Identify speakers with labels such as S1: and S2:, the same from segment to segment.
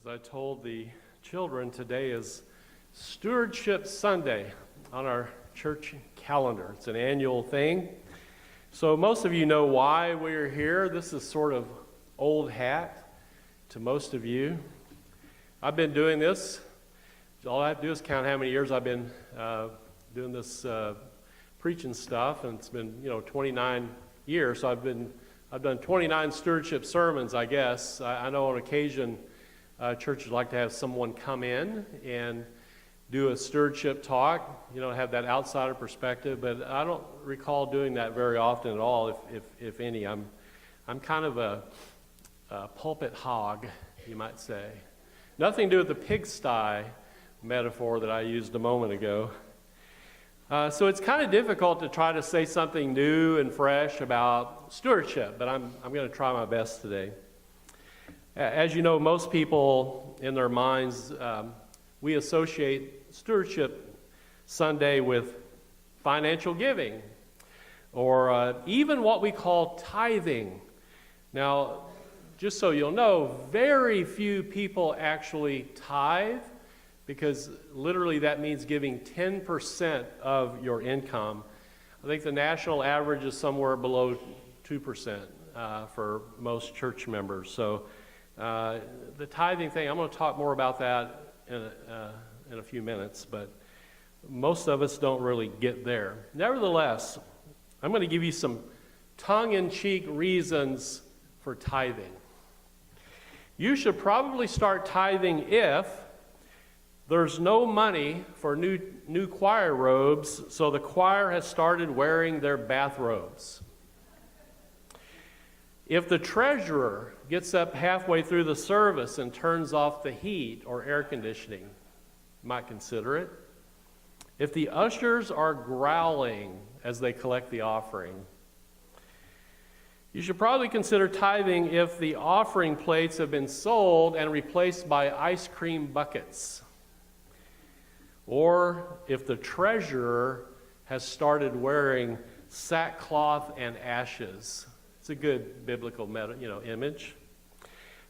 S1: As I told the children, today is Stewardship Sunday on our church calendar. It's an annual thing. So most of you know why we're here. This is sort of old hat to most of you. I've been doing this. All I have to do is count how many years I've been doing this preaching stuff, and it's been 29 years. So I've done 29 stewardship sermons, I guess. I know on occasion churches like to have someone come in and do a stewardship talk, have that outsider perspective, but I don't recall doing that very often at all, if any. I'm kind of a pulpit hog, you might say. Nothing to do with the pigsty metaphor that I used a moment ago. So it's kind of difficult to try to say something new and fresh about stewardship, but I'm going to try my best today. As you know, most people in their minds, we associate Stewardship Sunday with financial giving, or even what we call tithing. Now, just so you'll know, very few people actually tithe, because literally that means giving 10% of your income. I think the national average is somewhere below 2% for most church members. So the tithing thing, I'm going to talk more about that in a few minutes, but most of us don't really get there. Nevertheless, I'm going to give you some tongue-in-cheek reasons for tithing. You should probably start tithing if there's no money for new choir robes, so the choir has started wearing their bathrobes. If the treasurer gets up halfway through the service and turns off the heat or air conditioning, you might consider it. If the ushers are growling as they collect the offering, you should probably consider tithing if the offering plates have been sold and replaced by ice cream buckets, or if the treasurer has started wearing sackcloth and ashes. It's a good biblical image.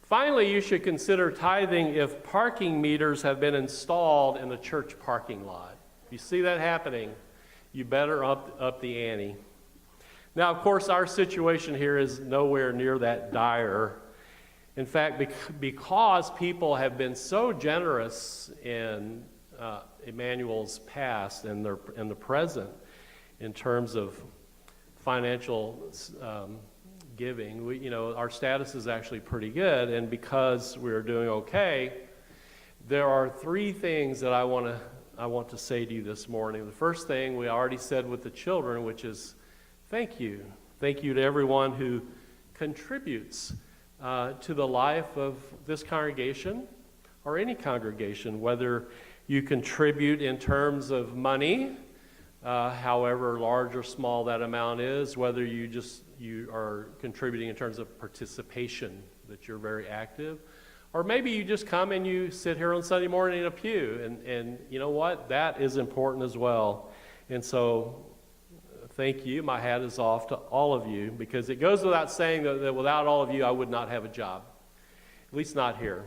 S1: Finally, you should consider tithing if parking meters have been installed in the church parking lot. If you see that happening, you better up the ante. Now, of course, our situation here is nowhere near that dire. In fact, because people have been so generous in Immanuel's past and the present in terms of financial giving, our status is actually pretty good, and because we're doing okay, there are three things that I want to say to you this morning. The first thing we already said with the children, which is thank you. Thank you to everyone who contributes to the life of this congregation or any congregation, whether you contribute in terms of money, however large or small that amount is, whether you are contributing in terms of participation, that you're very active, or maybe you just come and you sit here on Sunday morning in a pew, and you know what? That is important as well. And so thank you. My hat is off to all of you, because it goes without saying that without all of you, I would not have a job. at least not here.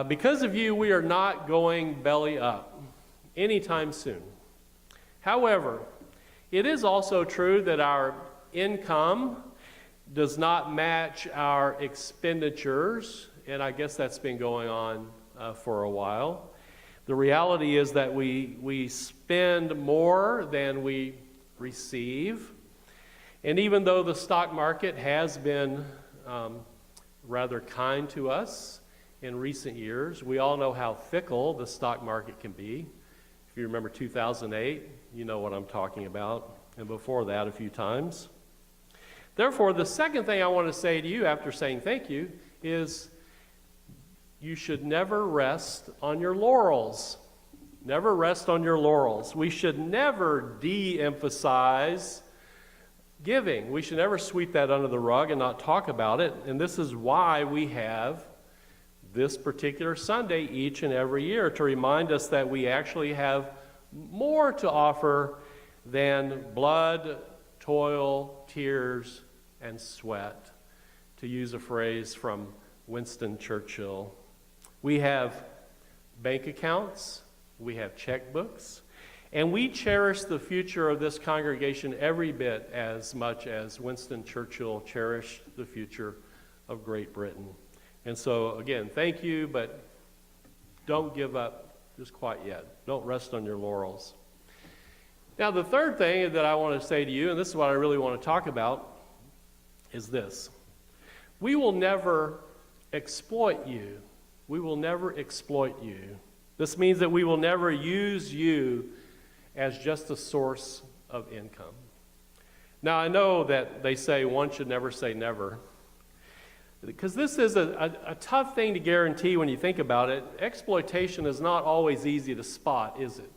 S1: Because of you, we are not going belly up anytime soon. However, it is also true that our income does not match our expenditures, and I guess that's been going on for a while. The reality is that we spend more than we receive, and even though the stock market has been rather kind to us in recent years, we all know how fickle the stock market can be. If you remember 2008, you know what I'm talking about, and before that a few times. Therefore, the second thing I want to say to you after saying thank you is you should never rest on your laurels. Never rest on your laurels. We should never de-emphasize giving. We should never sweep that under the rug and not talk about it. And this is why we have this particular Sunday each and every year, to remind us that we actually have more to offer than blood, toil, tears, and sweat, to use a phrase from Winston Churchill. We have bank accounts, we have checkbooks, and we cherish the future of this congregation every bit as much as Winston Churchill cherished the future of Great Britain. And so, again, thank you, but don't give up just quite yet. Don't rest on your laurels. Now, the third thing that I want to say to you, and this is what I really want to talk about, is this. We will never exploit you. We will never exploit you. This means that we will never use you as just a source of income. Now, I know that they say one should never say never, because this is a tough thing to guarantee when you think about it. Exploitation is not always easy to spot, is it?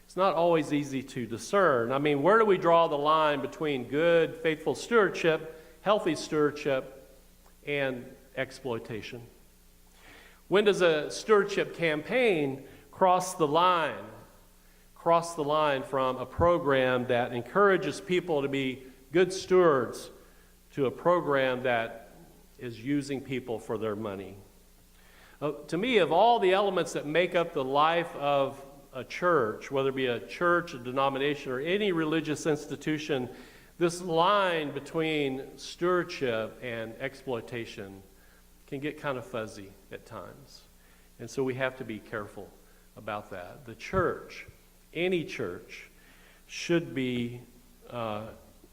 S1: It's not always easy to discern. I mean, where do we draw the line between good, faithful stewardship, healthy stewardship, and exploitation? When does a stewardship campaign cross the line from a program that encourages people to be good stewards to a program that is using people for their money? To me, of all the elements that make up the life of a church, whether it be a church, a denomination, or any religious institution, this line between stewardship and exploitation can get kind of fuzzy at times. And so we have to be careful about that. The church, any church, should be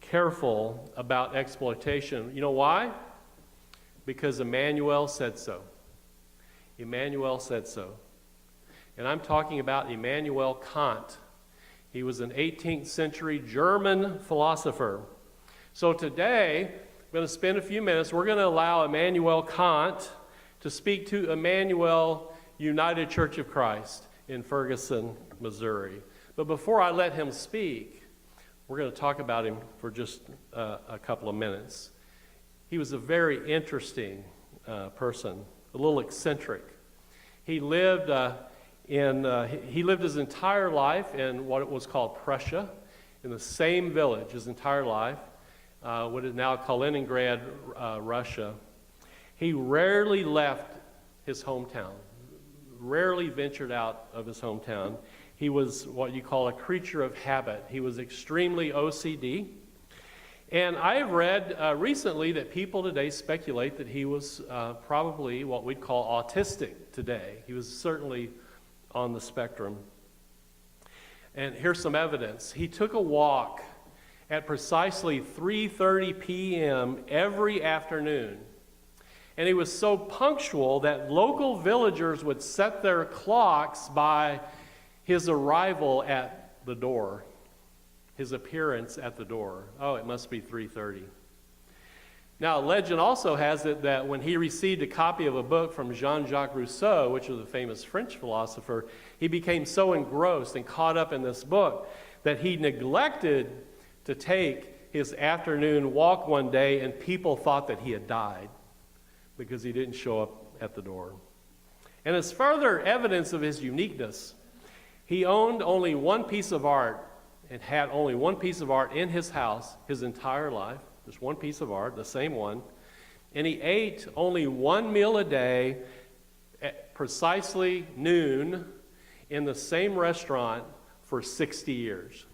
S1: careful about exploitation. You know why? Because Immanuel said so. Immanuel said so. And I'm talking about Immanuel Kant. He was an 18th century German philosopher. So today, I'm going to spend a few minutes. We're going to allow Immanuel Kant to speak to Immanuel United Church of Christ in Ferguson, Missouri. But before I let him speak, we're going to talk about him for just a couple of minutes. He was a very interesting person, a little eccentric. He lived his entire life in what was called Prussia, in the same village his entire life, what is now Kaliningrad, Russia. He rarely left his hometown, rarely ventured out of his hometown. He was what you call a creature of habit. He was extremely OCD. And I have read recently that people today speculate that he was probably what we'd call autistic today. He was certainly on the spectrum. And here's some evidence. He took a walk at precisely 3:30 p.m. every afternoon. And he was so punctual that local villagers would set their clocks by his arrival at the door, his appearance at the door. Oh, it must be 3:30. Now, legend also has it that when he received a copy of a book from Jean-Jacques Rousseau, which was a famous French philosopher, he became so engrossed and caught up in this book that he neglected to take his afternoon walk one day, and people thought that he had died because he didn't show up at the door. And as further evidence of his uniqueness, he owned only one piece of art and had only one piece of art in his house his entire life. Just one piece of art, the same one. And he ate only one meal a day at precisely noon in the same restaurant for 60 years.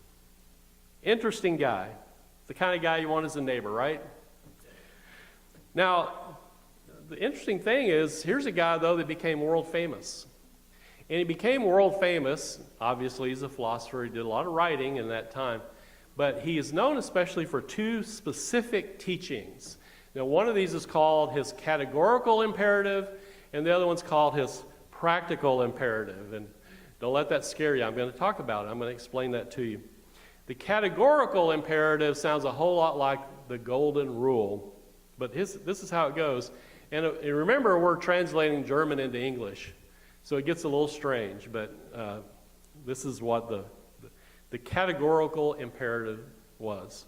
S1: Interesting guy. The kind of guy you want as a neighbor, right? Now, the interesting thing is, here's a guy, though, that became world famous. And he became world famous. Obviously, he's a philosopher. He did a lot of writing in that time. But he is known especially for two specific teachings. Now, one of these is called his categorical imperative, and the other one's called his practical imperative. And don't let that scare you. I'm going to talk about it. I'm going to explain that to you. The categorical imperative sounds a whole lot like the golden rule, but this is how it goes. And remember, we're translating German into English, so it gets a little strange, but this is what the categorical imperative was.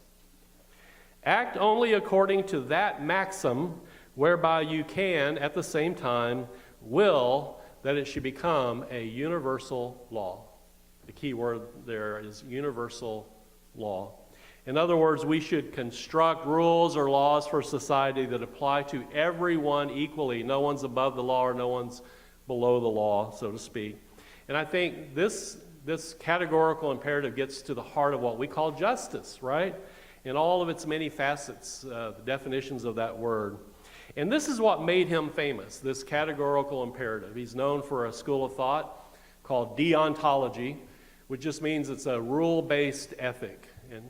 S1: Act only according to that maxim whereby you can, at the same time, will that it should become a universal law. The key word there is universal law. In other words, we should construct rules or laws for society that apply to everyone equally. No one's above the law or no one's below the law, so to speak. And I think this categorical imperative gets to the heart of what we call justice, right? In all of its many facets, the definitions of that word. And this is what made him famous, this categorical imperative. He's known for a school of thought called deontology, which just means it's a rule-based ethic,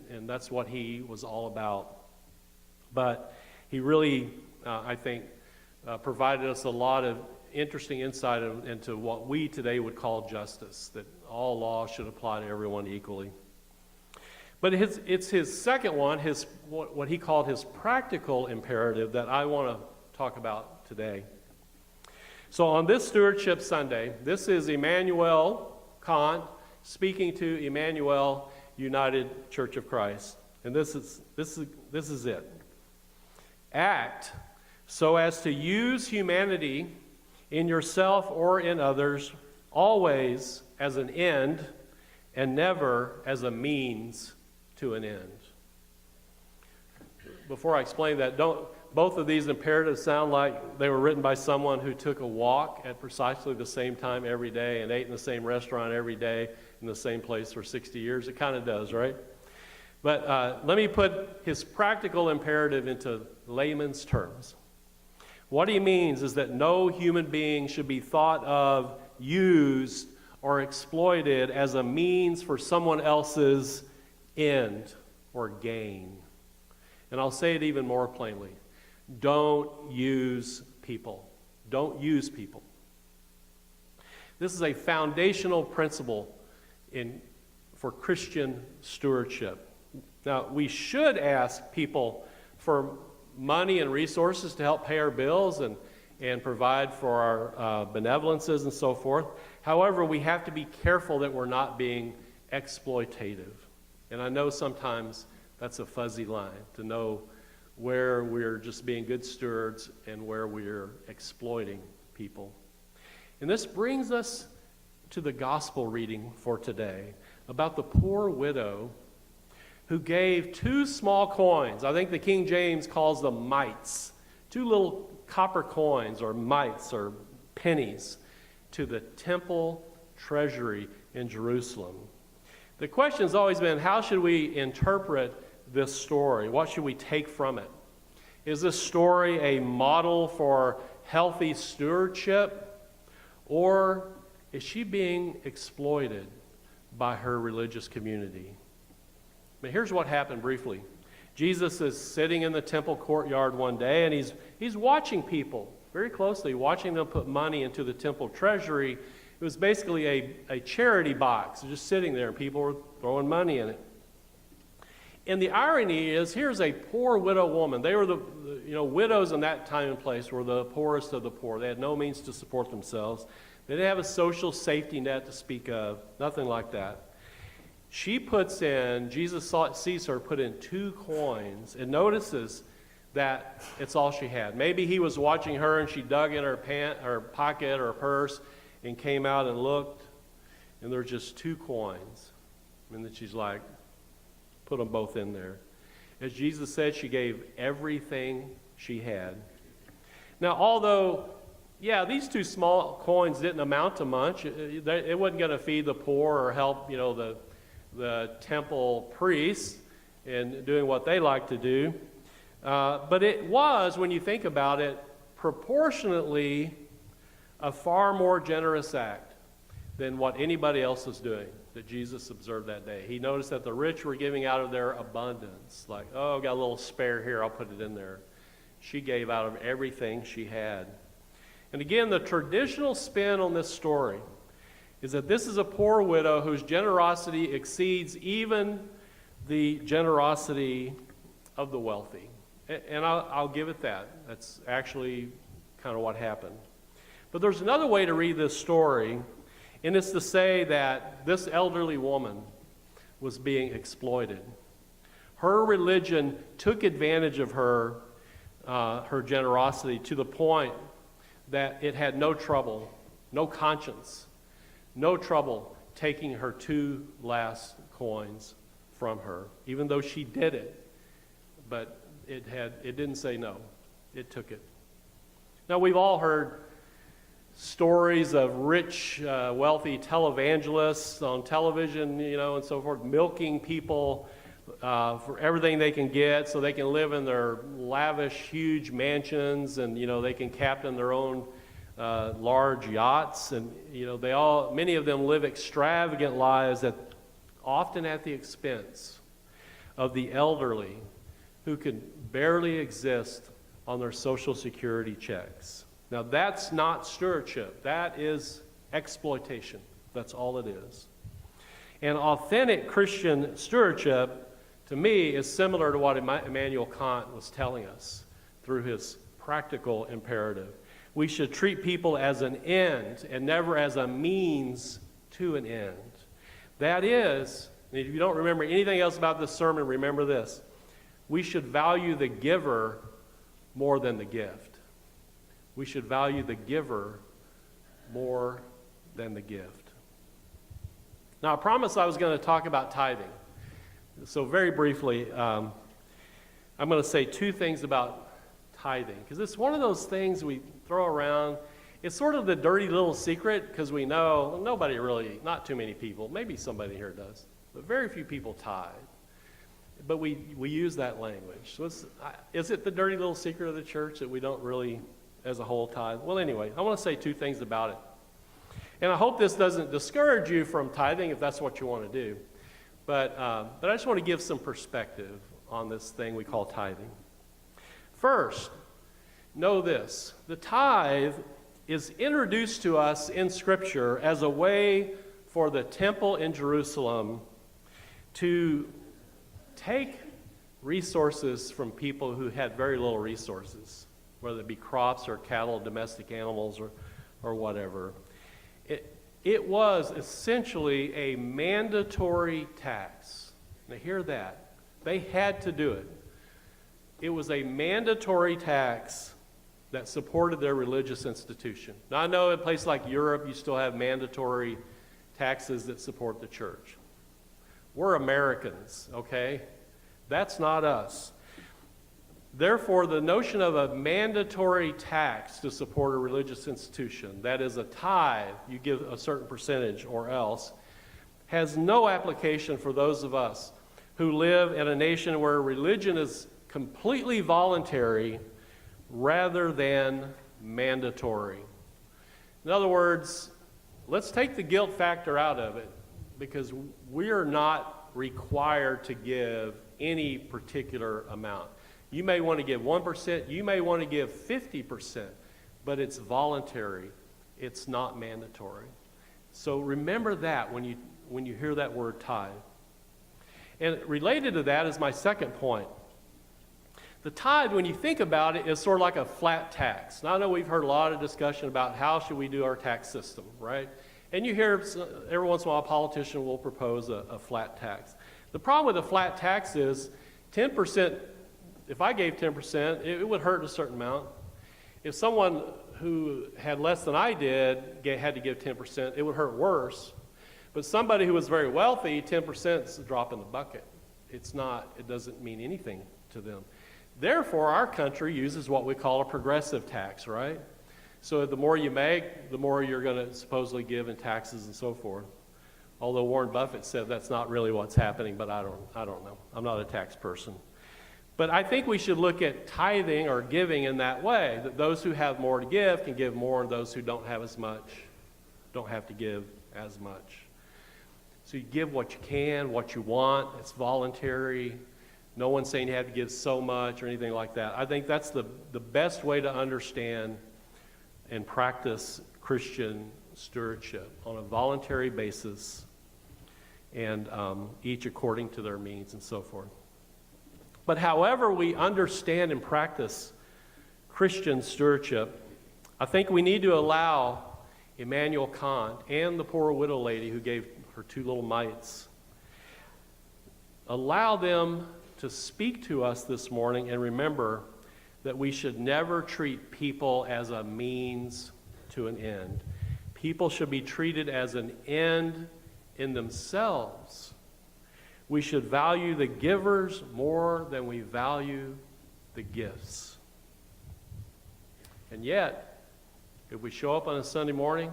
S1: and that's what he was all about. But he really, I think, provided us a lot of interesting insight into what we today would call justice, that all laws should apply to everyone equally. But it's his second one, what he called his practical imperative, that I want to talk about today. So on this Stewardship Sunday, this is Immanuel Kant speaking to Immanuel United Church of Christ. And this is it. Act so as to use humanity in yourself or in others always as an end and never as a means to an end. Before I explain that, both of these imperatives sound like they were written by someone who took a walk at precisely the same time every day and ate in the same restaurant every day in the same place for 60 years. It kind of does, right? But let me put his practical imperative into layman's terms. What he means is that no human being should be thought of, used, or exploited as a means for someone else's end or gain. And I'll say it even more plainly. Don't use people. Don't use people. This is a foundational principle for Christian stewardship. Now, we should ask people for money and resources to help pay our bills and provide for our benevolences and so forth. However, we have to be careful that we're not being exploitative. And I know sometimes that's a fuzzy line, to know where we're just being good stewards and where we're exploiting people. And this brings us to the gospel reading for today about the poor widow who gave 2 small coins. I think the King James calls them mites. 2 little copper coins or mites or pennies to the temple treasury in Jerusalem. The question has always been, how should we interpret this story? What should we take from it? Is this story a model for healthy stewardship, or is she being exploited by her religious community? But here's what happened briefly. Jesus is sitting in the temple courtyard one day, and he's watching people very closely, watching them put money into the temple treasury. It was basically a charity box, just sitting there, and people were throwing money in it. And the irony is, here's a poor widow woman. They were the widows in that time and place were the poorest of the poor. They had no means to support themselves. They didn't have a social safety net to speak of, nothing like that. She puts in, Jesus sees her put in 2 coins and notices that it's all she had. Maybe he was watching her and she dug in her pocket or purse and came out and looked, and there's just 2 coins. And then she's like, put them both in there. As Jesus said, she gave everything she had
S2: Now, although, yeah, these two small coins didn't amount to much, it wasn't going to feed the poor or help, the temple priests in doing what they like to do. But it was, when you think about it, proportionately a far more generous act than what anybody else was doing that Jesus observed that day. He noticed that the rich were giving out of their abundance. Like, oh, got a little spare here, I'll put it in there. She gave out of everything she had. And again, the traditional spin on this story is that this is a poor widow whose generosity exceeds even the generosity of the wealthy. And I'll give it that. That's actually kind of what happened. But there's another way to read this story, and it's to say that this elderly woman was being exploited. Her religion took advantage of her generosity to the point that it had no trouble, no conscience, no trouble taking her 2 last coins from her, even though she did it. But it didn't say no. It took it. Now, we've all heard stories of rich, wealthy televangelists on television, and so forth, milking people for everything they can get so they can live in their lavish, huge mansions, and, they can captain their own large yachts. And, many of them live extravagant lives that often at the expense of the elderly who can barely exist on their Social Security checks. Now, that's not stewardship. That is exploitation. That's all it is. And authentic Christian stewardship, to me, is similar to what Immanuel Kant was telling us through his practical imperative. We should treat people as an end and never as a means to an end. That is, and if you don't remember anything else about this sermon, remember this. We should value the giver more than the gift. We should value the giver more than the gift. Now, I promised I was going to talk about tithing. So very briefly, I'm going to say 2 things about tithing, because it's one of those things we throw around. It's sort of the dirty little secret, because we know nobody really, not too many people, maybe somebody here does, but very few people tithe. But we use that language. So is it the dirty little secret of the church that we don't really, as a whole, tithe? Well, anyway, I want to say 2 things about it. And I hope this doesn't discourage you from tithing if that's what you want to do. But I just want to give some perspective on this thing we call tithing. First, know this. The tithe is introduced to us in Scripture as a way for the temple in Jerusalem to take resources from people who had very little resources, whether it be crops or cattle, domestic animals, or whatever. It was essentially a mandatory tax. Now hear that. They had to do it. It was a mandatory tax that supported their religious institution. Now I know in places like Europe you still have mandatory taxes that support the church. We're Americans, okay? That's not us. Therefore, the notion of a mandatory tax to support a religious institution, that is a tithe, you give a certain percentage or else, has no application for those of us who live in a nation where religion is completely voluntary rather than mandatory. In other words, let's take the guilt factor out of it, because we are not required to give any particular amount. You may want to give 1%, you may want to give 50%, but it's voluntary. It's not mandatory. So remember that when you hear that word tithe. And related to that is my second point. The tithe, when you think about it, is sort of like a flat tax. Now, I know we've heard a lot of discussion about how should we do our tax system, right? And you hear every once in a while a politician will propose a flat tax. The problem with a flat tax is 10%, if I gave 10%, it would hurt a certain amount. If someone who had less than I did had to give 10%, it would hurt worse. But somebody who was very wealthy, 10% is a drop in the bucket. It doesn't mean anything to them. Therefore, our country uses what we call a progressive tax, right? So the more you make, the more you're going to supposedly give in taxes and so forth. Although Warren Buffett said that's not really what's happening, but I don't know. I'm not a tax person. But I think we should look at tithing or giving in that way, that those who have more to give can give more, and those who don't have as much don't have to give as much. So you give what you can, what you want. It's voluntary. No one's saying you have to give so much or anything like that. I think that's the best way to understand and practice Christian stewardship on a voluntary basis, and each according to their means and so forth. But however we understand and practice Christian stewardship, I think we need to allow Immanuel Kant and the poor widow lady who gave her 2 little mites, allow them to speak to us this morning, and remember that we should never treat people as a means to an end. People should be treated as an end in themselves. We should value the givers more than we value the gifts. And yet, if we show up on a Sunday morning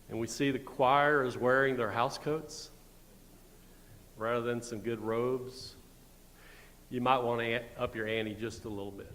S2: and we see the choir is wearing their house coats rather than some good robes, you might want to up your ante just a little bit.